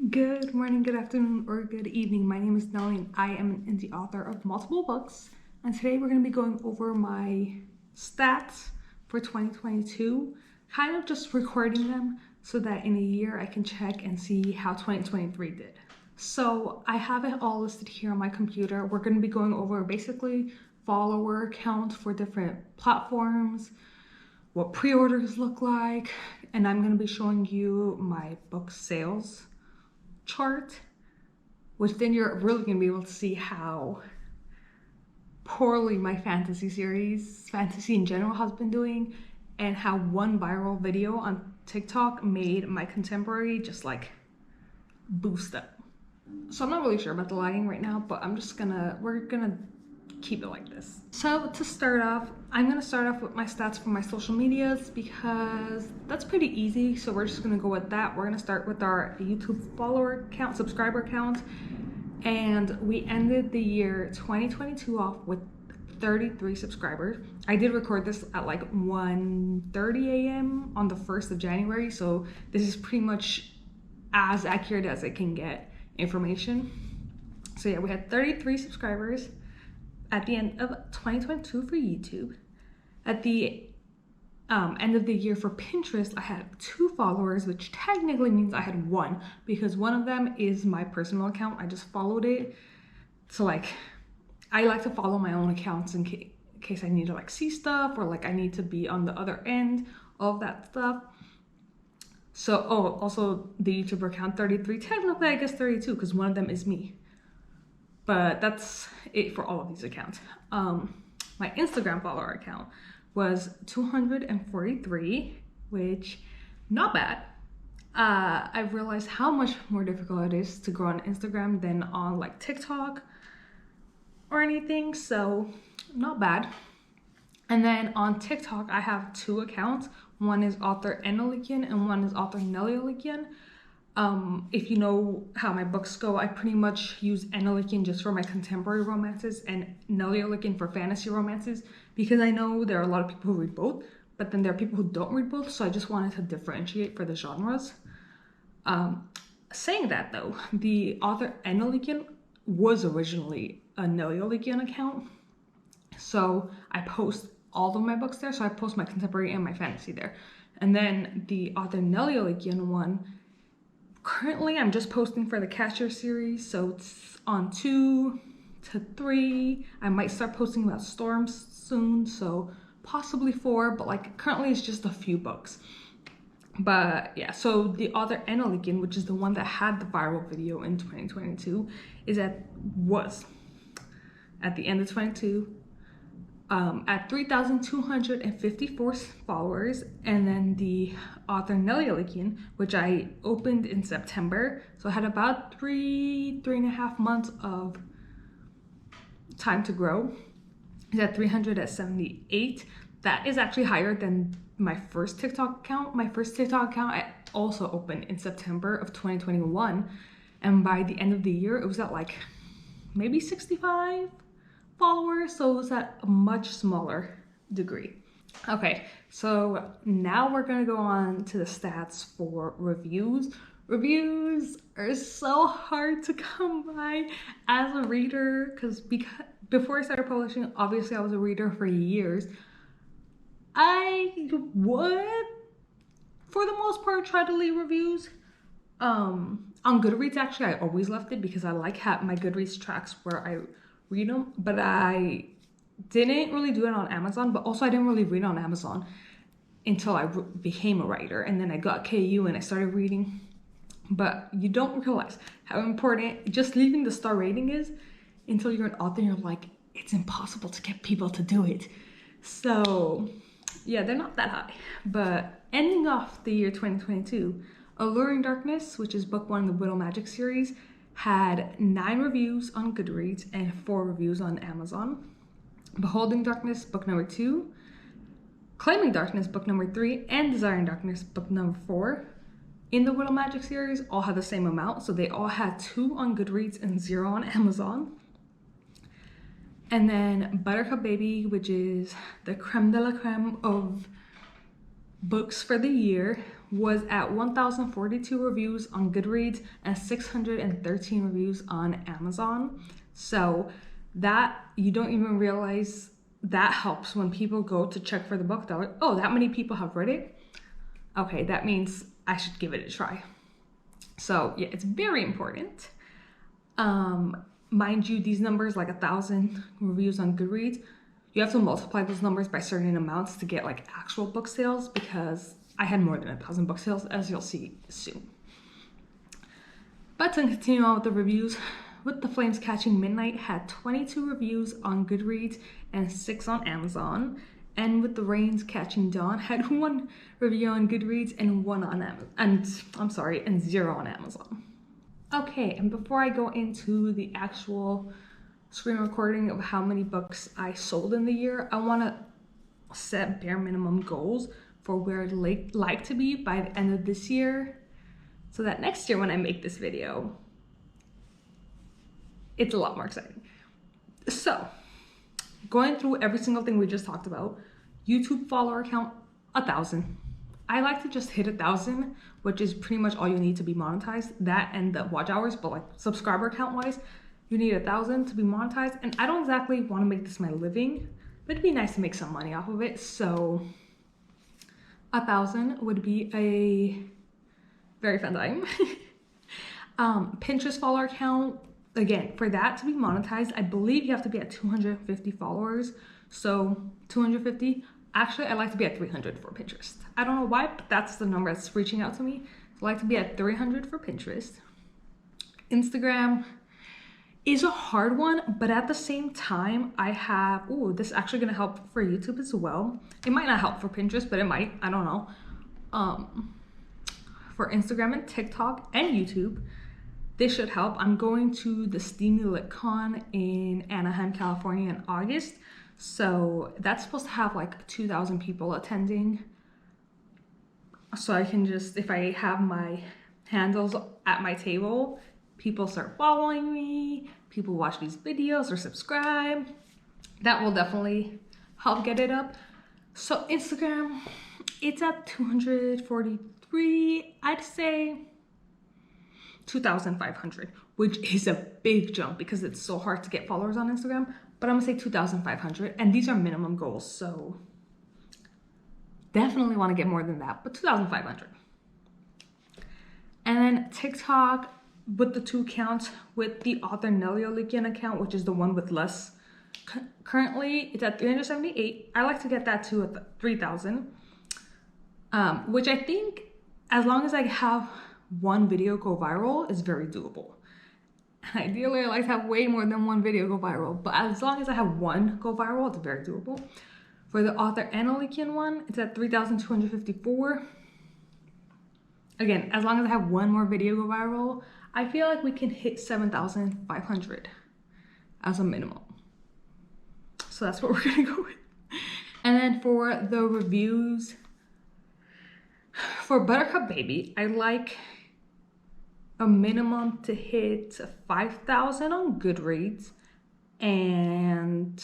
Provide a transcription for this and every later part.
Good morning, good afternoon, or good evening. My name is Nelly and I am an indie author of multiple books. And today we're going to be going over my stats for 2022, kind of just recording them so that in a year I can check and see how 2023 did. So I have it all listed here on my computer. We're going to be going over basically follower count for different platforms, what pre-orders look like, and I'm going to be showing you my book sales chart, which then you're really going to be able to see how poorly my fantasy series, fantasy in general, has been doing, and how one viral video on TikTok made my contemporary just like boost up. So I'm not really sure about the lighting right now, but we're gonna keep it like this. So to start off, I'm gonna start off with my stats for my social medias because that's pretty easy. So we're just gonna go with that. We're gonna start with our YouTube follower count, subscriber count. And we ended the year 2022 off with 33 subscribers. I did record this at like 1:30 a.m. on the 1st of January. So this is pretty much as accurate as I can get information. So yeah, we had 33 subscribers at the end of 2022 for YouTube. At the end of the year for Pinterest, I had 2 followers, which technically means I had 1 because one of them is my personal account. I just followed it. So like, I like to follow my own accounts in case I need to like see stuff or like I need to be on the other end of that stuff. So, also the YouTuber account 33, technically I guess 32 because one of them is me. But that's it for all of these accounts. My Instagram follower account was 243, which not bad. I've realized how much more difficult it is to grow on Instagram than on like TikTok or anything, so not bad. And then on TikTok, I have 2 accounts. One is author Alluring and one is author Alluring. If you know how my books go, I pretty much use Alluring just for my contemporary romances and Alluring for fantasy romances because I know there are a lot of people who read both, but then there are people who don't read both, so I just wanted to differentiate for the genres. Saying that though, the author Alluring was originally a Alluring account, so I post all of my books there, so I post my contemporary and my fantasy there. And then the author Alluring one, currently I'm just posting for the Catcher series, so it's on 2 to 3. I might start posting about Storms soon, so possibly 4, but like currently it's just a few books. But yeah, so the author Alluring, which is the one that had the viral video in 2022, was at the end of 22 at 3,254 followers. And then the author Alluring, which I opened in September, so I had about 3.5 months of time to grow, is at 378. That is actually higher than my first TikTok account. My first TikTok account I also opened in September of 2021, and by the end of the year it was at like maybe 65 followers, so it was at a much smaller degree. Okay, so now we're gonna go on to the stats for reviews. Reviews are so hard to come by as a reader because before I started publishing, obviously I was a reader for years. I would, for the most part, try to leave reviews. On Goodreads, actually, I always left it because I like having my Goodreads tracks where I read them, but I didn't really do it on Amazon, but also I didn't really read on Amazon until I became a writer, and then I got KU and I started reading. But you don't realize how important just leaving the star rating is until you're an author and you're like, it's impossible to get people to do it. So yeah, they're not that high. But ending off the year 2022, Alluring Darkness, which is book 1 of the Widow Magic series, had 9 reviews on Goodreads and 4 reviews on Amazon. Beholding Darkness, book number 2, Claiming Darkness, book number 3, and Desiring Darkness, book number 4 in the Widow Magic series all had the same amount, so they all had 2 on Goodreads and 0 on Amazon. And then Buttercup Baby, which is the creme de la creme of books for the year, was at 1,042 reviews on Goodreads and 613 reviews on Amazon. So that, you don't even realize, that helps when people go to check for the book. They're like, oh, that many people have read it. Okay, that means I should give it a try. So yeah, it's very important. Mind you, these numbers, like 1,000 reviews on Goodreads, you have to multiply those numbers by certain amounts to get like actual book sales, because I had more than 1,000 book sales, as you'll see soon. But to continue on with the reviews, With the Flames Catching Midnight had 22 reviews on Goodreads and 6 on Amazon. And With the Rains Catching Dawn had 1 review on Goodreads and 1 on Amazon, and 0 on Amazon. Okay, and before I go into the actual screen recording of how many books I sold in the year, I want to set bare minimum goals for where I'd like to be by the end of this year, so that next year when I make this video, it's a lot more exciting. So, going through every single thing we just talked about, YouTube follower count, 1,000. I like to just hit 1,000, which is pretty much all you need to be monetized. That and the watch hours, but like subscriber count wise, you need 1,000 to be monetized. And I don't exactly want to make this my living, but it'd be nice to make some money off of it. So 1,000 would be a very fun time. Pinterest follower count, again, for that to be monetized, I believe you have to be at 250 followers. So 250. Actually, I like to be at 300 for Pinterest. I don't know why, but that's the number that's reaching out to me. I like to be at 300 for Pinterest. Instagram is a hard one, but at the same time, I have, this is actually gonna help for YouTube as well. It might not help for Pinterest, but it might, I don't know. For Instagram and TikTok and YouTube, this should help. I'm going to the Steamy LitCon in Anaheim, California in August. So that's supposed to have like 2,000 people attending. So I can just, if I have my handles at my table, people start following me, people watch these videos or subscribe. That will definitely help get it up. So Instagram, it's at 243, I'd say 2,500, which is a big jump because it's so hard to get followers on Instagram. But I'm gonna say 2,500, and these are minimum goals, so definitely want to get more than that, but 2,500. And then TikTok, with the 2 accounts, with the author Nelly Olikian account, which is the one with less. Currently, it's at 378. I like to get that to 3,000, which I think, as long as I have 1 video go viral, is very doable. Ideally, I like to have way more than 1 video go viral, but as long as I have 1 go viral, it's very doable. For the author Annalikian one, it's at 3,254. Again, as long as I have 1 more video go viral, I feel like we can hit 7,500 as a minimum. So that's what we're gonna go with. And then for the reviews, for Buttercup Baby, I like a minimum to hit 5,000 on Goodreads and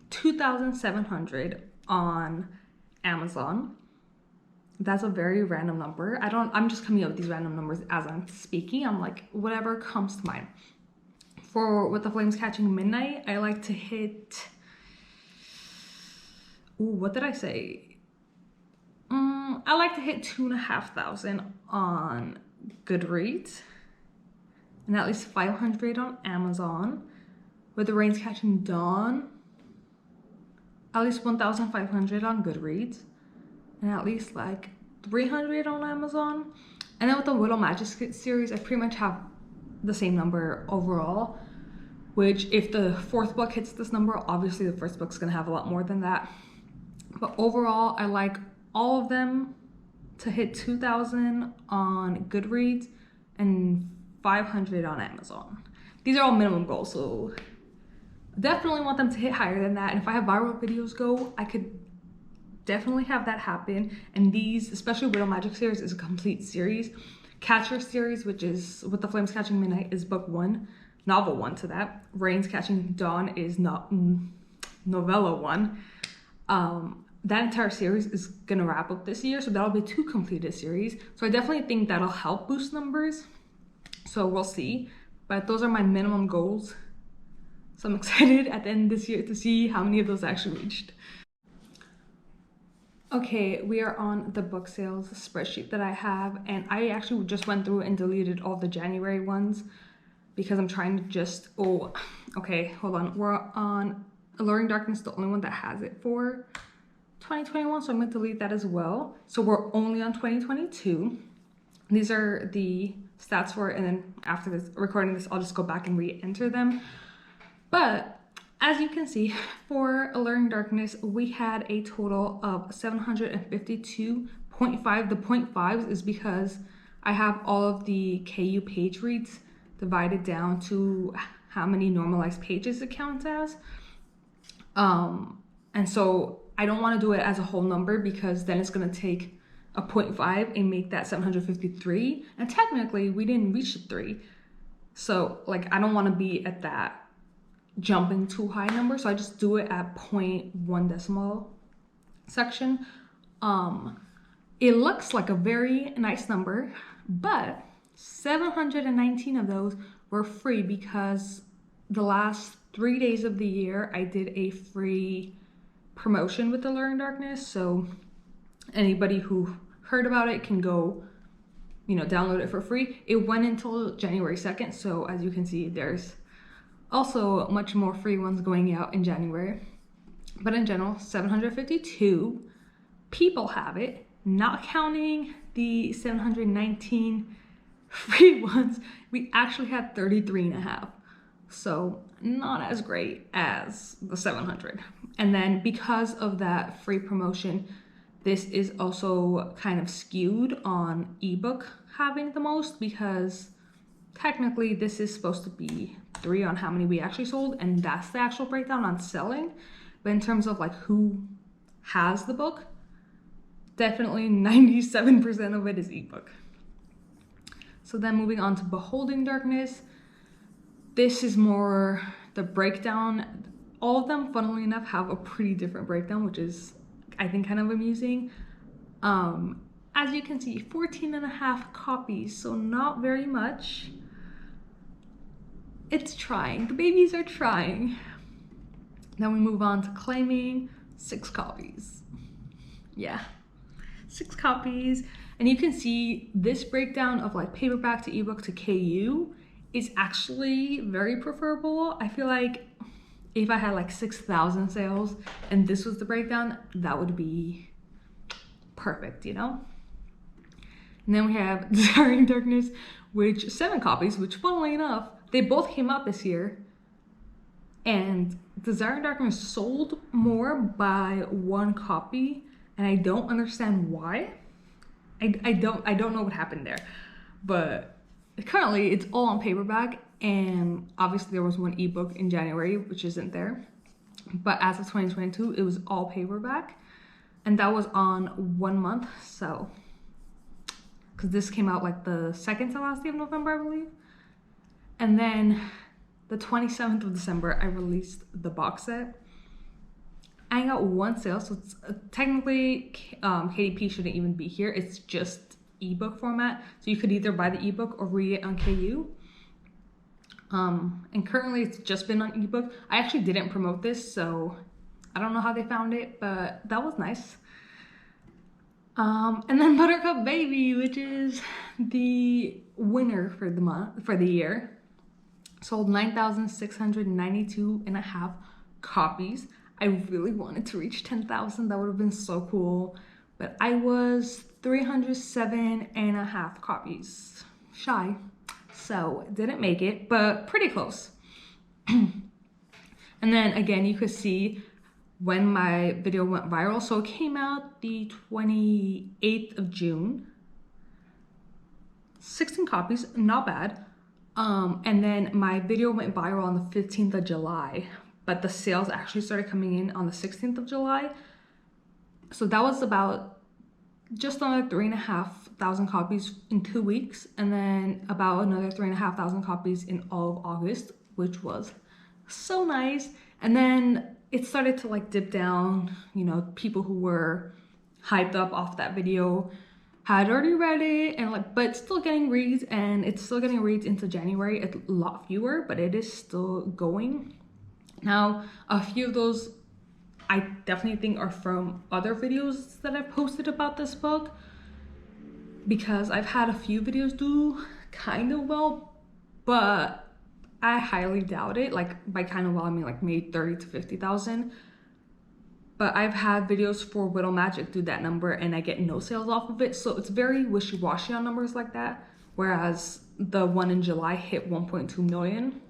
2,700 on Amazon. That's a very random number. I'm just coming up with these random numbers as I'm speaking. I'm like, whatever comes to mind. For With the Flames Catching Midnight, I like to hit, what did I say? I like to hit 2,500 on Goodreads and at least 500 on Amazon. With the Rains Catching Dawn, at least 1,500 on Goodreads and at least like 300 on Amazon. And then with the Widow Magic series, I pretty much have the same number overall, which if the 4th book hits this number, obviously the 1st book's gonna have a lot more than that. But overall, I like all of them to hit 2,000 on Goodreads and 500 on Amazon. These are all minimum goals, so definitely want them to hit higher than that. And if I have viral videos go, I could definitely have that happen. And these, especially Widow Magic series, is a complete series. Catcher series, which is With the Flames Catching Midnight, is book 1, novel 1 to that. Rains Catching Dawn is not novella 1. that entire series is gonna wrap up this year, so that'll be 2 completed series. So I definitely think that'll help boost numbers. So we'll see. But those are my minimum goals. So I'm excited at the end of this year to see how many of those I actually reached. Okay, we are on the book sales spreadsheet that I have, and I actually just went through and deleted all the January ones because I'm trying to just, okay, hold on. We're on Alluring Darkness, the only one that has it for 2021, so I'm gonna delete that as well. So we're only on 2022. These are the stats for it, and then after this recording this, I'll just go back and re-enter them. But as you can see, for Alluring Darkness, we had a total of 752.5. The 0.5s is because I have all of the KU page reads divided down to how many normalized pages it counts as. And so I don't want to do it as a whole number because then it's going to take a 0.5 and make that 753. And technically, we didn't reach the 3. So, like, I don't want to be at that jumping too high number, so I just do it at 0.1 decimal section. It looks like a very nice number, but 719 of those were free because the last 3 days of the year I did a free promotion with Alluring Darkness, so anybody who heard about it can go, download it for free. It went until January 2nd, so as you can see, there's also much more free ones going out in January. But in general, 752 people have it, not counting the 719 free ones. We actually had 33.5. So not as great as the 700. And then because of that free promotion, this is also kind of skewed on ebook having the most because technically this is supposed to be 3 on how many we actually sold, and that's the actual breakdown on selling. But in terms of like who has the book, definitely 97% of it is ebook. So then moving on to Beholding Darkness, this is more the breakdown. All of them, funnily enough, have a pretty different breakdown, which is, I think, kind of amusing. As you can see, 14.5 copies, so not very much. It's trying. The babies are trying. Then we move on to Claiming, 6 copies. Yeah, 6 copies. And you can see this breakdown of like paperback to ebook to KU is actually very preferable. I feel like if I had like 6,000 sales and this was the breakdown, that would be perfect, And then we have Desiring Darkness, which 7 copies, which funnily enough, they both came out this year. And Desiring Darkness sold more by 1 copy, and I don't understand why. I don't know what happened there. But currently it's all on paperback, and obviously there was 1 ebook in January, which isn't there. But as of 2022, it was all paperback, and that was on 1 month. So, because this came out like the 2nd to last day of November, I believe. And then the 27th of December, I released the box set. I got 1 sale, so it's technically KDP shouldn't even be here. It's just ebook format, so you could either buy the ebook or read it on KU. And currently it's just been on ebook. I actually didn't promote this, so I don't know how they found it, but that was nice. And then Buttercup Baby, which is the winner for the year, sold 9,692.5 copies. I really wanted to reach 10,000. That would have been so cool. But I was 307.5 copies shy. So didn't make it, but pretty close. And then again, you could see when my video went viral. So it came out the 28th of June. 16 copies, not bad. And then my video went viral on the 15th of July, but the sales actually started coming in on the 16th of July. So that was about just under 3,500 copies in 2 weeks, and then about another 3,500 copies in all of August, which was so nice. And then it started to like dip down. You know, people who were hyped up off that video had already read it, and like, but it's still getting reads, and it's still getting reads into January. It's a lot fewer, but it is still going. Now, a few of those I definitely think are from other videos that I've posted about this book, because I've had a few videos do kind of well, but I highly doubt it. Like, by kind of well, I mean like maybe 30 to 50,000. But I've had videos for Widow Magic do that number and I get no sales off of it. So it's very wishy-washy on numbers like that. Whereas the one in July hit 1.2 million.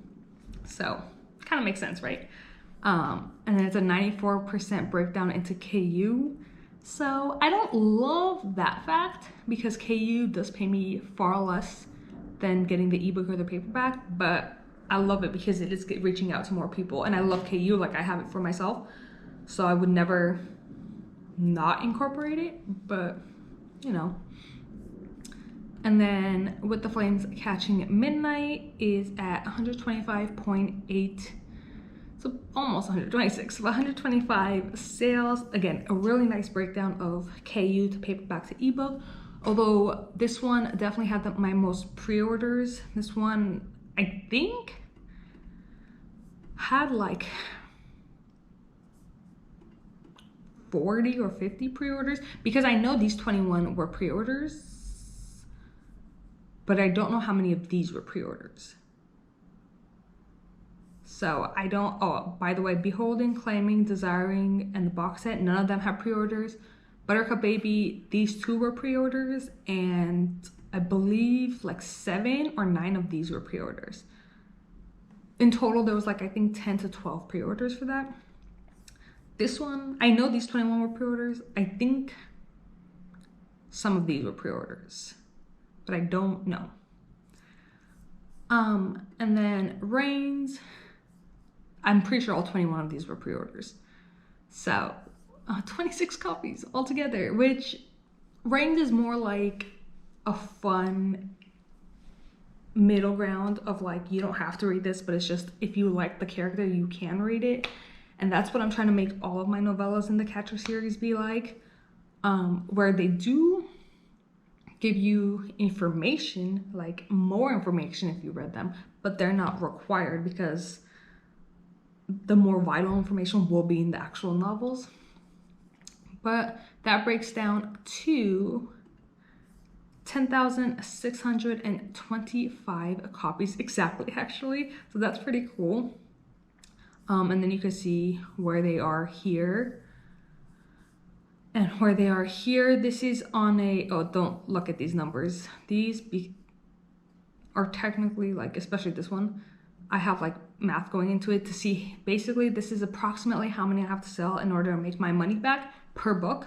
So kind of makes sense, right? And then it's a 94% breakdown into KU. So I don't love that fact because KU does pay me far less than getting the ebook or the paperback. But I love it because it is reaching out to more people. And I love KU, like I have it for myself. So I would never not incorporate it, but you know. And then With the Flames Catching at Midnight is at 125.8, so almost 126, so 125 sales. Again, a really nice breakdown of KU to paperback to ebook. Although this one definitely had my most pre-orders. This one, I think, had like 40 or 50 pre-orders, because I know these 21 were pre-orders, but I don't know how many of these were pre-orders. So I don't, oh, by the way, Beholding, Claiming, Desiring, and the box set, none of them have pre-orders. Buttercup Baby, these two were pre-orders, and I believe like 7 or 9 of these were pre-orders. In total, there was like, I think 10 to 12 pre-orders for that. This one, I know these 21 were pre-orders. I think some of these were pre-orders, but I don't know. And then Reigns, I'm pretty sure all 21 of these were pre-orders. So 26 copies altogether, which Reigns is more like a fun middle ground of like, you don't have to read this, but it's just, if you like the character, you can read it. And that's what I'm trying to make all of my novellas in the Catcher series be like, where they do give you information, like more information if you read them, but they're not required because the more vital information will be in the actual novels. But that breaks down to 10,625 copies exactly, actually. So that's pretty cool. And then you can see where they are here and where they are here. This is on a, oh, don't look at these numbers. These are technically like, especially this one, I have like math going into it to see, basically this is approximately how many I have to sell in order to make my money back per book.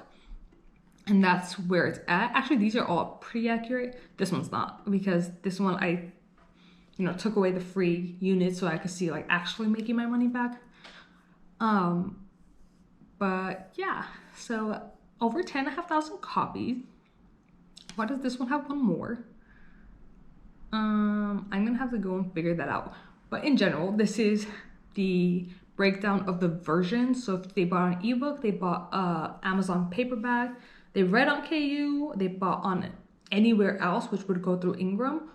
And that's where it's at. Actually, these are all pretty accurate. This one's not, because this one I took away the free units so I could see like actually making my money back. But yeah, so over 10,500 copies. Why does this one have one more? I'm gonna have to go and figure that out. But in general, this is the breakdown of the versions. So if they bought an ebook, they bought Amazon paperback, they read on KU, they bought on anywhere else, which would go through Ingram.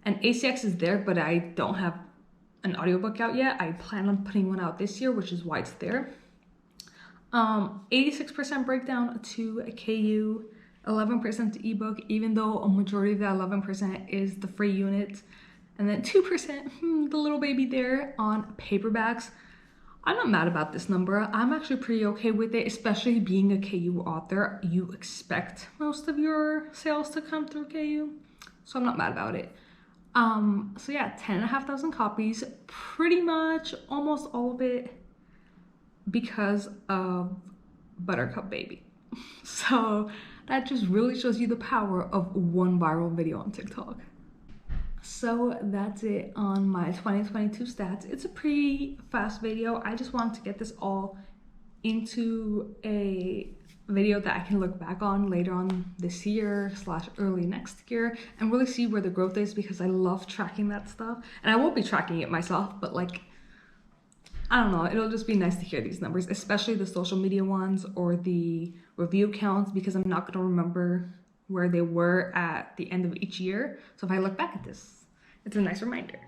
And ACX is there, but I don't have an audiobook out yet. I plan on putting one out this year, which is why it's there. 86% breakdown to KU, 11% to ebook, even though a majority of that 11% is the free units. And then 2%, the little baby there, on paperbacks. I'm not mad about this number. I'm actually pretty okay with it, especially being a KU author. You expect most of your sales to come through KU, so I'm not mad about it. So yeah, 10,500 copies, pretty much almost all of it because of Buttercup Baby. So that just really shows you the power of one viral video on TikTok. So that's it on my 2022 stats. It's a pretty fast video. I just wanted to get this all into a video that I can look back on later on this year / early next year and really see where the growth is, because I love tracking that stuff. And I won't be tracking it myself, but like I don't know, it'll just be nice to hear these numbers, especially the social media ones or the review counts, because I'm not going to remember where they were at the end of each year. So if I look back at this, it's a nice reminder.